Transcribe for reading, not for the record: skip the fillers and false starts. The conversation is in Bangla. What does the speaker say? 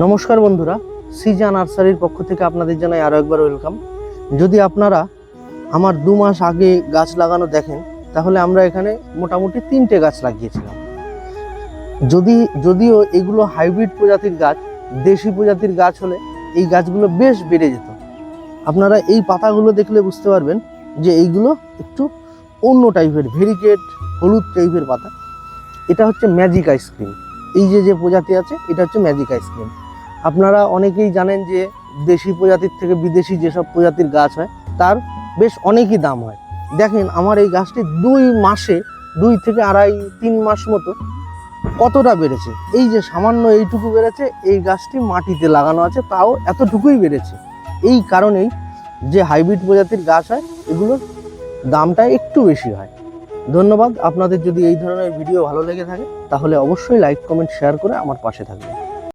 নমস্কার বন্ধুরা, সিজা নার্সারির পক্ষ থেকে আপনাদের জানাই আরও একবার ওয়েলকাম। যদি আপনারা আমার 2 মাস আগে গাছ লাগানো দেখেন, তাহলে আমরা এখানে মোটামুটি 3টে গাছ লাগিয়েছিলাম। যদিও এগুলো হাইব্রিড প্রজাতির গাছ, দেশি প্রজাতির গাছ হলে এই গাছগুলো বেশ বেড়ে যেত। আপনারা এই পাতাগুলো দেখলে বুঝতে পারবেন যে এইগুলো একটু অন্য টাইপের, ভেরিকেট হলুদ টাইপের পাতা। এটা হচ্ছে ম্যাজিক আইসক্রিম। এই যে প্রজাতি আছে, এটা হচ্ছে ম্যাজিক আইসক্রিম। আপনারা অনেকেই জানেন যে দেশি প্রজাতির থেকে বিদেশি যেসব প্রজাতির গাছ হয় তার বেশ অনেকই দাম হয়। দেখেন আমার এই গাছটি 2 মাসে 2 থেকে 2.5-3 মাস মতো কতটা বেড়েছে। এই যে সামান্য এইটুকু বেড়েছে, এই গাছটি মাটিতে লাগানো আছে, তাও এতটুকুই বেড়েছে। এই কারণেই যে হাইব্রিড প্রজাতির গাছ হয় এগুলোর দামটা একটু বেশি হয়। ধন্যবাদ। আপনাদের যদি এই ধরনের ভিডিও ভালো লেগে থাকে তাহলে অবশ্যই লাইক, কমেন্ট, শেয়ার করে আমার পাশে থাকবেন।